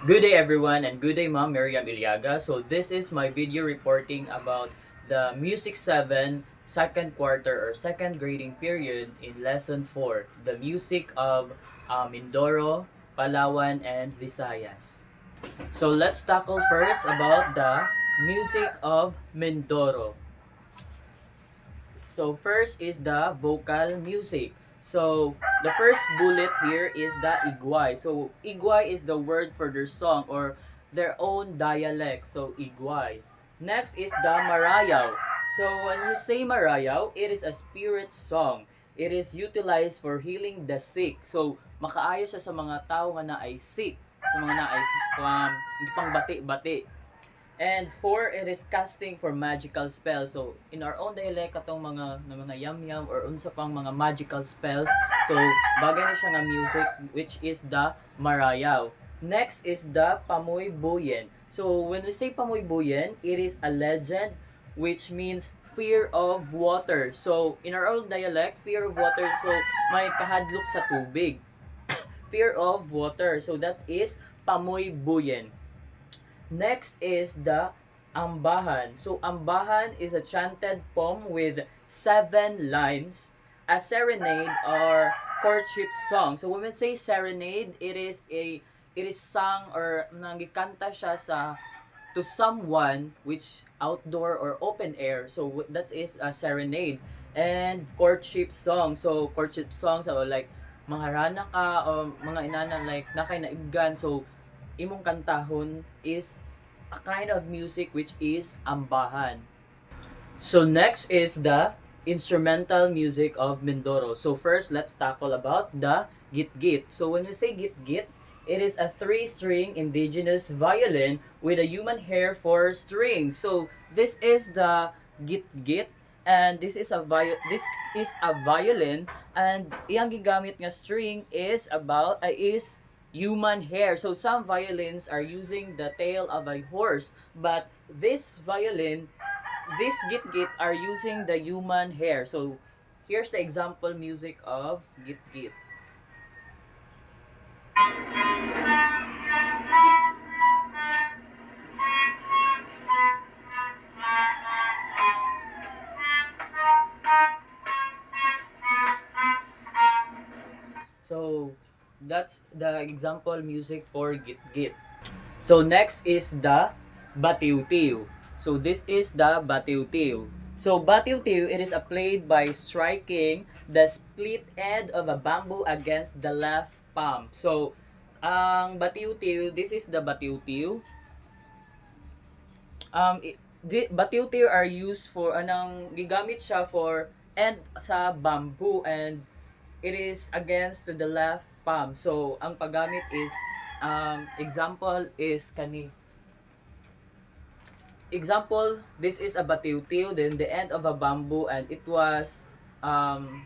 Good day everyone and good day Ma'am Miriam Iliaga. So this is my video reporting about the Music 7 second quarter or second grading period in Lesson 4, the music of Mindoro, Palawan, and Visayas. So let's tackle first about the music of Mindoro. So first is the vocal music. So the first bullet here is the igway. So igway is the word for their song or their own dialect. So igway. Next is the marayaw. So when we say marayaw, it is a spirit song. It is utilized for healing the sick. So makaayo siya sa mga tao nga na ay sick, sa mga na ay pang bati-bati. And four, it is casting for magical spells. So, in our own dialect, katong mga yam-yam or unsa pang mga magical spells. So, bagay na siya nga music, which is the marayaw. Next is the pamoy buyen. So, when we say pamoy buyen, it is a legend which means fear of water. So, in our own dialect, fear of water, so may kahadlok sa tubig. Fear of water. So, that is pamoy buyen. Next is the ambahan. So ambahan is a chanted poem with 7 lines, a serenade or courtship song. So when we say serenade, it is sung or nangikanta siya sa to someone which outdoor or open air. So that is a serenade and courtship song. So courtship songs so like mga rana ka o mga inana like nakay naibgan so imong kantahon is a kind of music which is ambahan. So next is the instrumental music of Mindoro. So first, let's tackle about the git-git. So when we say git-git, it is a 3-string indigenous violin with a human hair for strings. So this is the git-git and this is a violin and iyang gigamit nga string is human hair. So some violins are using the tail of a horse, but this git-git are using the human hair. So here's the example music of git-git. So that's the example music for git-git. So next is the batiw-tiw. So this is the batiw-tiw. So batiw-tiw, it is played by striking the split end of a bamboo against the left palm. So ang batiw-tiw, this is the batiw-tiw. Batiw-tiw are used for gigamit siya for end sa bamboo and it is against to the left palm. So ang paggamit is example is kani. Example, this is a batiw-tiw, then the end of a bamboo and it was ang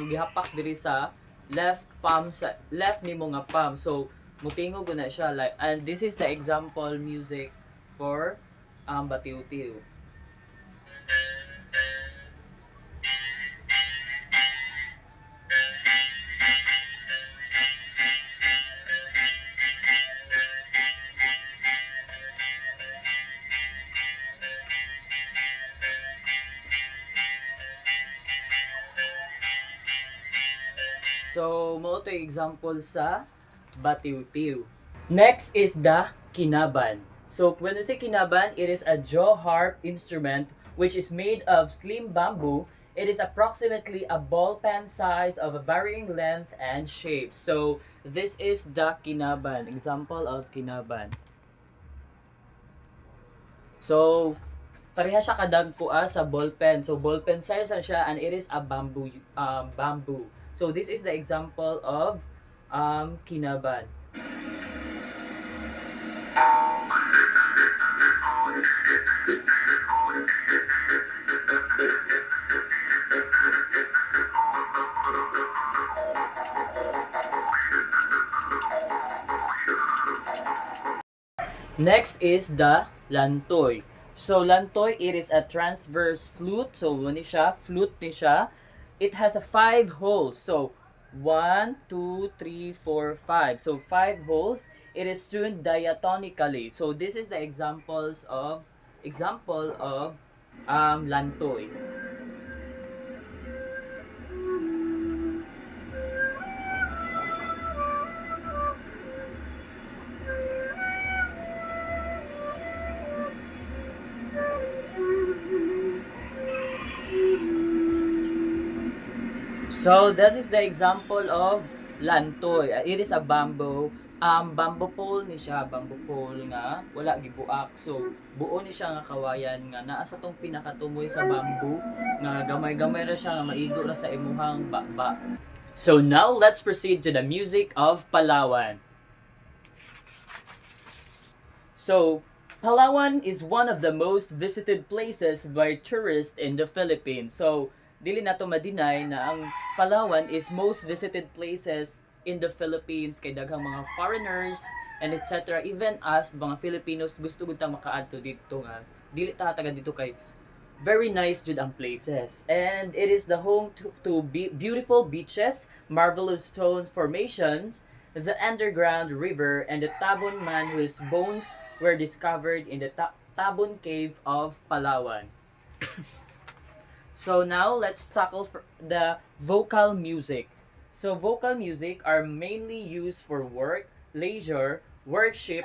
gihapak diri sa left palm sa left nimo nga palm. So mutingog na siya like and this is the example music for batiw-tiw. So, mo to example sa batiw-tiw. Next is the kinaban. So, when we say kinaban, it is a jaw harp instrument which is made of slim bamboo. It is approximately a ball pen size of a varying length and shape. So, this is the kinaban. Example of kinaban. So, pareha siya kadagkoa sa ball pen. So, ball pen size siya and it is a bamboo. So this is the example of kinaban. Next is the lantoy. So lantoy, it is a transverse flute. So flute ni siya. It has a 5 holes. So 1, 2, 3, 4, 5. So 5 holes. It is tuned diatonically. So this is the example of lantoy. So that is the example of lantoy. It is a bamboo pole ni siya, bamboo pole nga wala gibuak. So buo ni siya nga kawayan nga naa sa tong pinakatumoy sa bamboo nga gamay-gamay ra siya nga maigo ra sa imuhang baba. So now let's proceed to the music of Palawan. So Palawan is one of the most visited places by tourists in the Philippines. So dili nato ma-deny na ang Palawan is most visited places in the Philippines kay daghang mga foreigners and etc. Even us mga Filipinos gusto gud ta makaadto dito nga dili ta taga dito kay very nice jud ang places, and it is the home to beautiful beaches, marvelous stone formations, the underground river, and the Tabon man whose bones were discovered in the Tabon cave of Palawan. So now let's tackle the vocal music. So vocal music are mainly used for work, leisure, worship,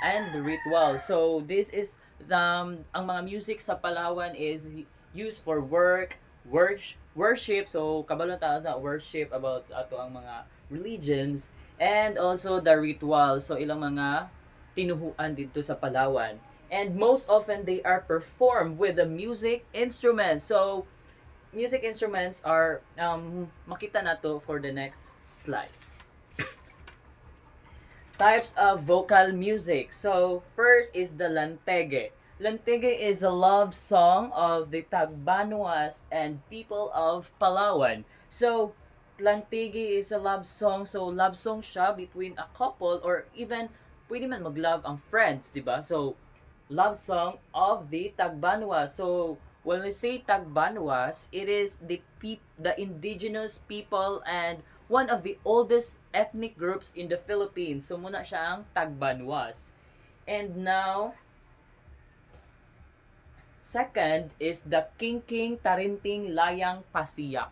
and ritual. So this is ang mga music sa Palawan is used for worship. So kabalo ta sa worship about ato ang mga religions, and also the ritual. So ilang mga tinuhuan dito sa Palawan. And most often they are performed with the music instruments. So music instruments are makita nato for the next slide. Types of vocal music. So first is the lantege. Lantege is a love song of the Tagbanuas and people of Palawan. So lantege is a love song. So love song siya between a couple or even pwede man mag-love ang friends, di ba? So love song of the Tagbanuas. So when we say Tagbanuas, it is the indigenous people and one of the oldest ethnic groups in the Philippines. So muna siya ang Tagbanuas. And now, second is the Kingking Tarinting Layang Pasiyak.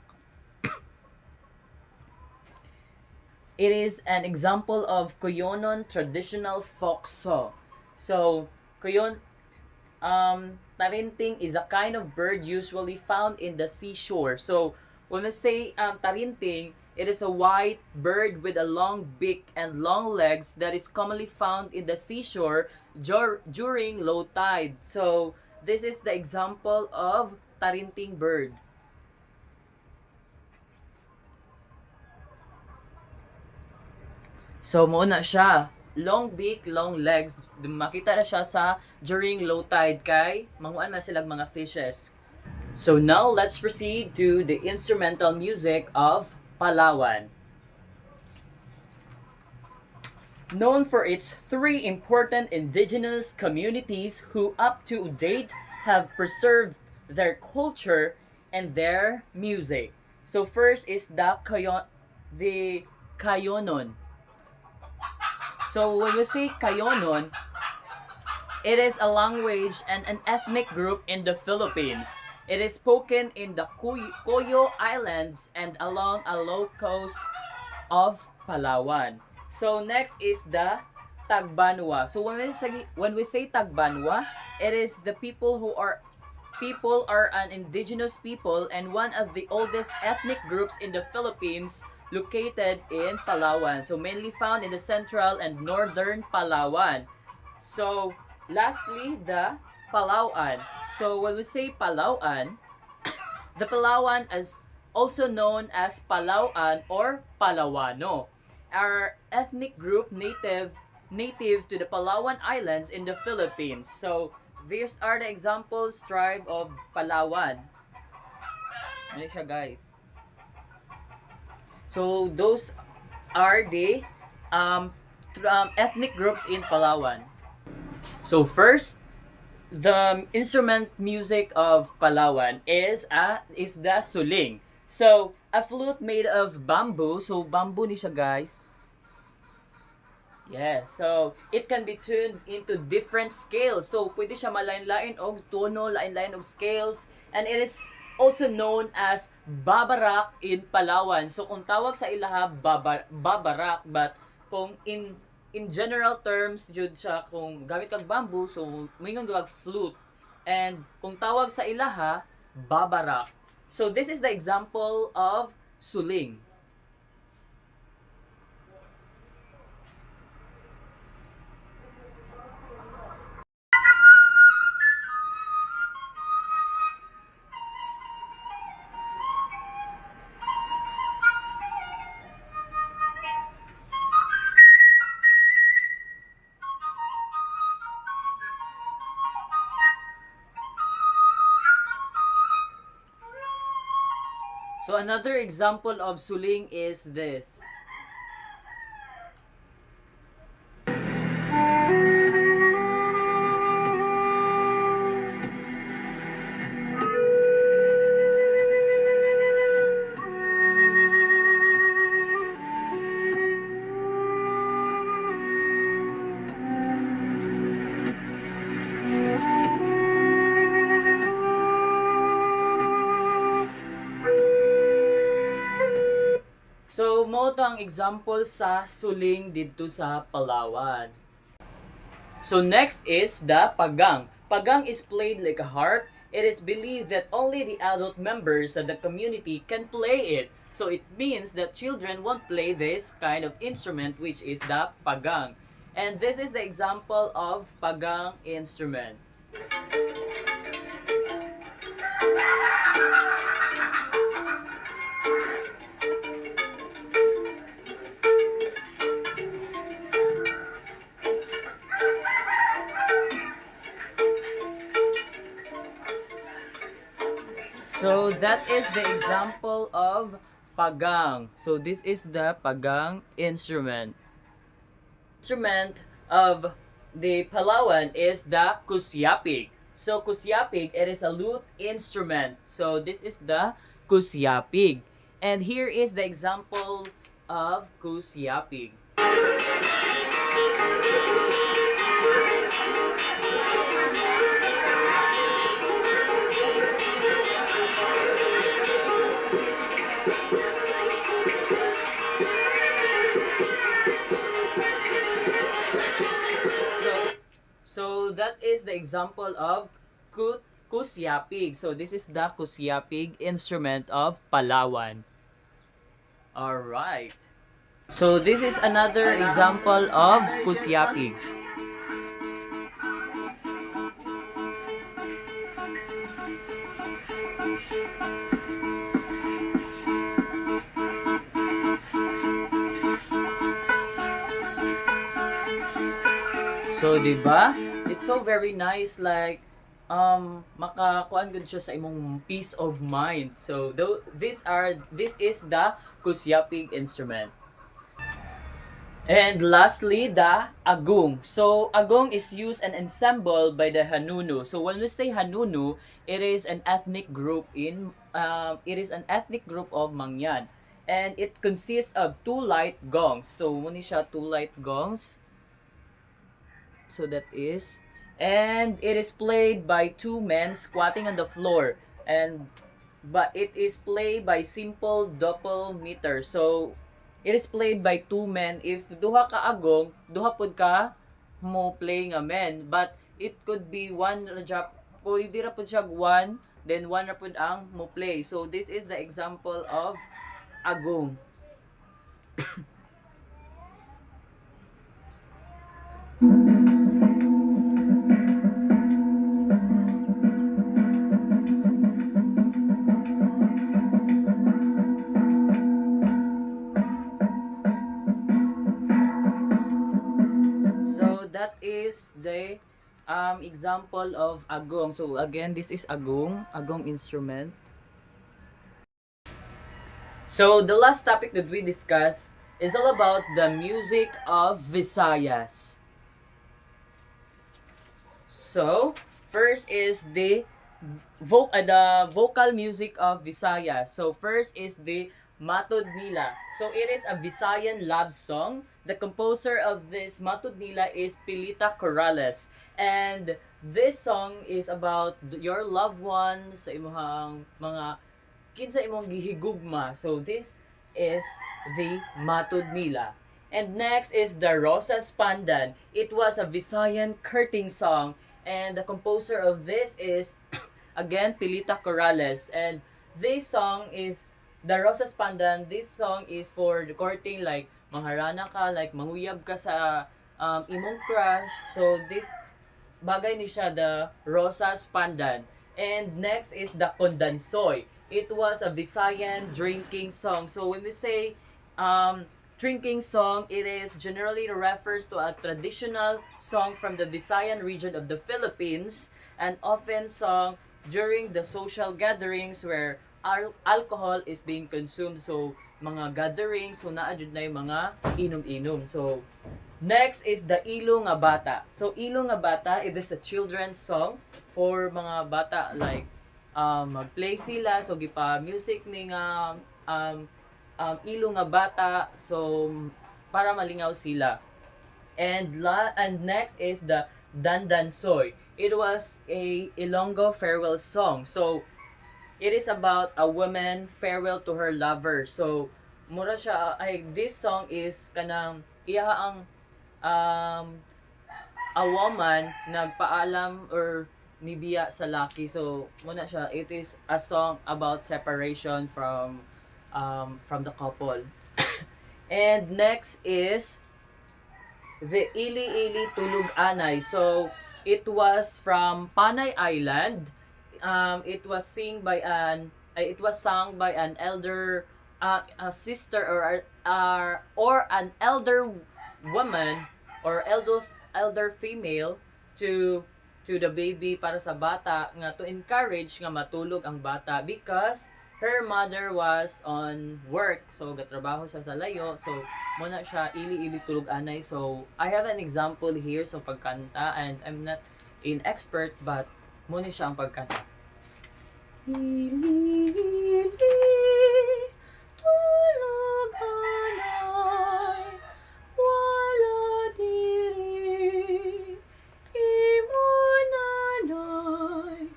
It is an example of Kuyonon traditional folk song. So, tarinting is a kind of bird usually found in the seashore. So, when we say tarinting, it is a white bird with a long beak and long legs that is commonly found in the seashore during low tide. So, this is the example of tarinting bird. So, muna siya. Long beak, long legs. Makita na siya sa during low tide kay manguan man silang mga fishes. So now let's proceed to the instrumental music of Palawan. Known for its 3 important indigenous communities who up to date have preserved their culture and their music. So first is the Kayonon. So when we say Kayonon, it is a language and an ethnic group in the Philippines. It is spoken in the Coyo Islands and along a low coast of Palawan. So next is the Tagbanwa. So when we say Tagbanwa, it is the people are an indigenous people and one of the oldest ethnic groups in the Philippines, located in Palawan. So mainly found in the central and northern Palawan. So lastly, the Palawan. So when we say Palawan, the Palawan is also known as Palawan or Palawano, our ethnic group native to the Palawan Islands in the Philippines. So these are the examples tribe of Palawan. Ano siya, guys? So those are the ethnic groups in Palawan. So first, the instrument music of Palawan is the suling. So, a flute made of bamboo. So, bamboo ni siya, guys. Yeah, so it can be tuned into different scales. So pwede siya malain-lain og tono, lain-lain og scales, and it is also known as babarak in Palawan. So kung tawag sa ilaha babarak, but kung in general terms jud siya kung gamit kag bamboo, so moingon kag flute. And kung tawag sa ilaha babarak. So this is the example of suling. So another example of suling is this. So, mo to ang example sa suling dito sa Palawan. So, next is the pagang. Pagang is played like a harp. It is believed that only the adult members of the community can play it. So, it means that children won't play this kind of instrument, which is the pagang. And this is the example of pagang instrument. So that is the example of pagang. So this is the pagang instrument. Instrument of the Palawan is the kusyapig. So kusyapig, it is a lute instrument. So this is the kusyapig. And here is the example of kusyapig. So that is the example of kusyapig. So this is the kusyapig instrument of Palawan. Alright. So this is another example of kusyapig. So, di ba? It's so very nice, like makakuan gud siya sa imong peace of mind. So, this is the kusyapig instrument. And lastly, the agong. So, agong is used and assembled by the Hanunu. So, when we say Hanunu, it is an ethnic group of Mangyan. And it consists of two light gongs. So, muna siya two light gongs. So that is, and it is played by two men squatting on the floor, but it is played by simple doppel meter. So it is played by two men. If duha ka agong, duha pud ka mo play nga men, but it could be one rajap, pwede ra pud siya one, then one ra pud ang mo play. So this is the example of agong. That is the example of agong. So again, this is agong instrument. So the last topic that we discussed is all about the music of Visayas. So first is the the vocal music of Visayas. So first is the Matod Nila. So it is a Visayan love song. The composer of this Matod Nila is Pilita Corrales. And this song is about your loved ones sa imong mga kinsa imong gihigugma. So this is the Matod Nila. And next is the Rosas Pandan. It was a Visayan courting song, and the composer of this is again Pilita Corrales. And this song is the Rosas Pandan. This song is for the courting, like mangharana ka, like manguyab ka sa imong crush. So this bagay ni siya the Rosas Pandan. And next is the Kondansoy. It was a Visayan drinking song. So when we say drinking song, it is generally refers to a traditional song from the Visayan region of the Philippines, and often sung during the social gatherings where alcohol is being consumed. So mga gatherings, so naa jud na yung mga inom-inom. So next is the Ilo nga Bata. So Ilo nga Bata, it is a children's song for mga bata, like mag-play sila, so gipa music ni nga Ilo nga Bata, so para malingaw sila. And next is the Dandansoy. It was a Ilonggo farewell song. So it is about a woman farewell to her lover. So mura siya ay this song is kanang iya ang a woman nagpaalam or nibiya sa laki. So muna siya, it is a song about separation from the couple. And next is the Ili Ili Tulog Anay. So it was from Panay Island. It was it was sung by an elder a sister or an elder woman or elder female to the baby, para sa bata nga to encourage nga matulog ang bata because her mother was on work, so gatrabaho siya sa layo, so muna siya ili tulog anay. So I have an example here so pagkanta, and I'm not an expert but muna siya ang pagkanta. Ili tulog anay, wala diri imo nanay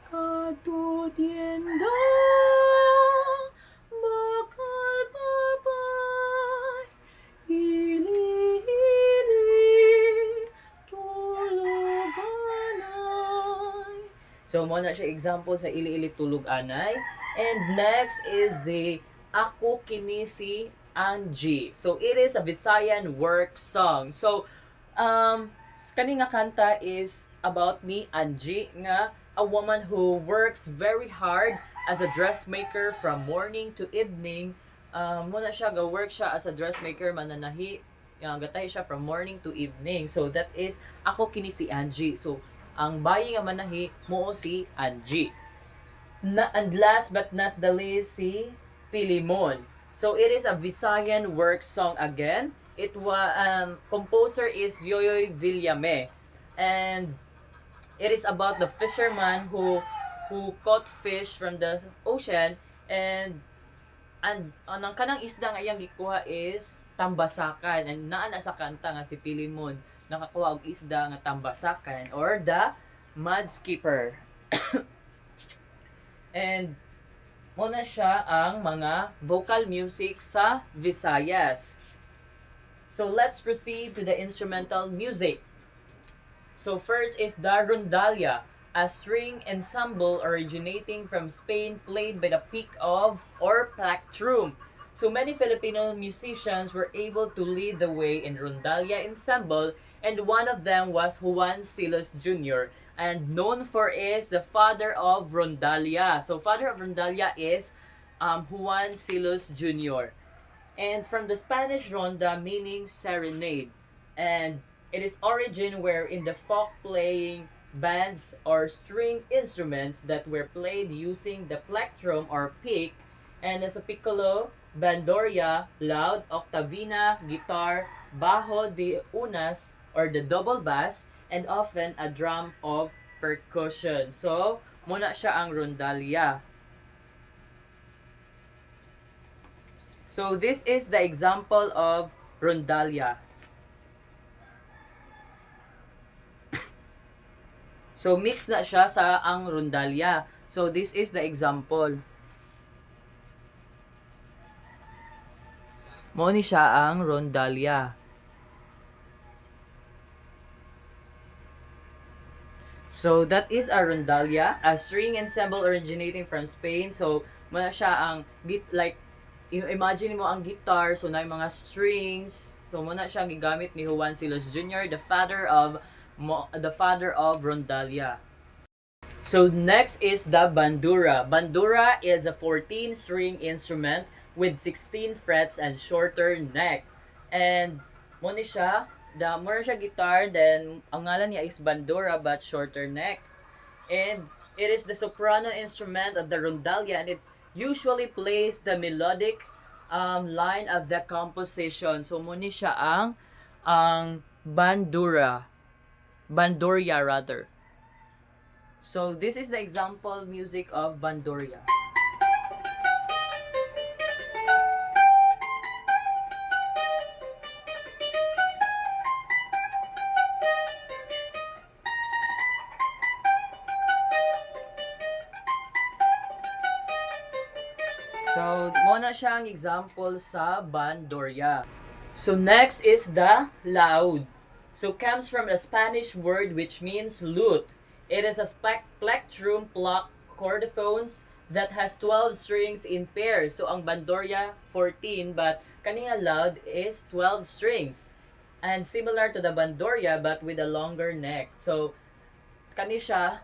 katutienda bakal papay ili tulog anay. So muna siya example sa ili tulog anay. And next is the Ako Kinisi Angie. So it is a Visayan work song. So kani nga kanta is about ni Angie, nga a woman who works very hard as a dressmaker from morning to evening. Muna siya ga-work siya as a dressmaker, mananahi, gatay siya from morning to evening. So that is Ako Kinisi Angie. So ang bayi nga manahi mo si Angie. And last but not the least, si Pilimon. So it is a Visayan work song again. It was composer is Yoyoy Villame, and it is about the fisherman who caught fish from the ocean, and anang kanang isda nga iyang gikuha is tambasakan, and naa na sa kanta nga si Pilimon nakakuha og isda nga tambasakan or the mud skipper. And muna siya ang mga vocal music sa Visayas. So let's proceed to the instrumental music. So first is the Rondalia, a string ensemble originating from Spain played by the pick of or plectrum. So many Filipino musicians were able to lead the way in Rondalia ensemble, and one of them was Juan Silos Jr., and known for is the father of Rondalia. So father of Rondalia is Juan Silos Jr. And from the Spanish ronda, meaning serenade. And it is origin where in the folk playing bands or string instruments that were played using the plectrum or pick, and as a piccolo, bandoria, loud, octavina, guitar, bajo de unas or the double bass, and often a drum of percussion. So, muna siya ang rondalya. So this is the example of rondalya. So mix na siya sa ang rondalya. So this is the example. Mo ni siya ang rondalya. So that is a rondalya, a string ensemble originating from Spain. So muna siya ang imagine mo ang guitar, so na mga strings. So muna siya gigamit ni Juan Silos Jr., the father of rondalya. So next is the bandura. Bandura is a 14-string instrument with 16 frets and shorter neck. And mo ni siya, more siya guitar, then ang ngalan niya is bandura but shorter neck. And it is the soprano instrument of the rondalya, and it usually plays the melodic line of the composition. So mo ni siya ang bandura. Bandurria rather. So this is the example music of bandurria. So muna siya ang example sa bandurria. So next is the laud. So comes from a Spanish word which means lute. It is a plectrum chordophones that has 12 strings in pairs. So ang bandurria 14, but kaniya laud is 12 strings. And similar to the bandurria but with a longer neck. So kani siya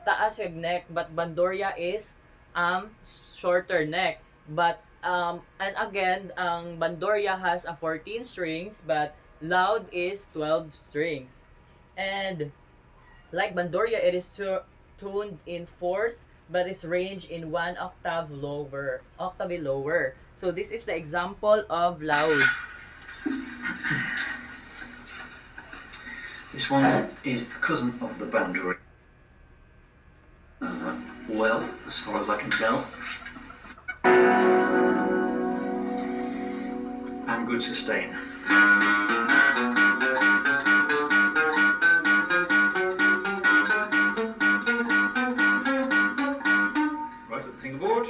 taas yung neck, but bandurria is shorter neck. But and again, ang bandurria has a 14 strings, but laud is 12 strings. And like bandurria, it is tuned in fourth, but it's ranged in one octave lower. So this is the example of laud. This one is the cousin of the bandurria. Well, as far as I can tell. And good sustain. Right at the fingerboard.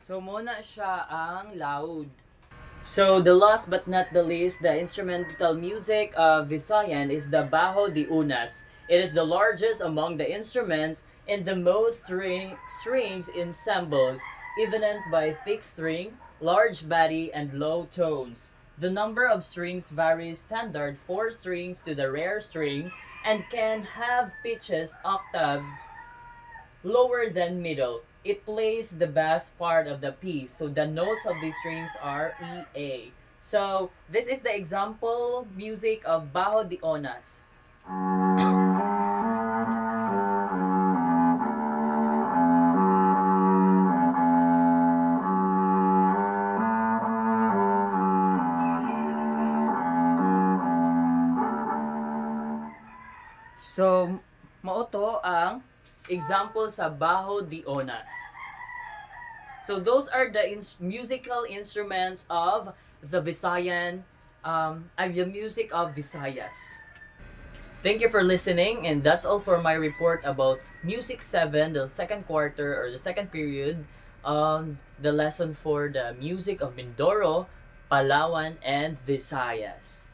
So muna siya ang laud. So the last but not the least, the instrumental music of Visayan is the bajo de unas. It is the largest among the instruments and the most strings ensembles, evident by thick string, large body, and low tones. The number of strings varies standard 4 strings to the rare string and can have pitches octaves lower than middle. It plays the bass part of the piece, so the notes of these strings are E, A. So this is the example music of Bajo de Onas. So mao to ang example sa Bajo de Onas. So those are the musical instruments of the Visayan, the music of Visayas. Thank you for listening, and that's all for my report about Music 7, the second quarter or the second period, the lesson for the music of Mindoro, Palawan, and Visayas.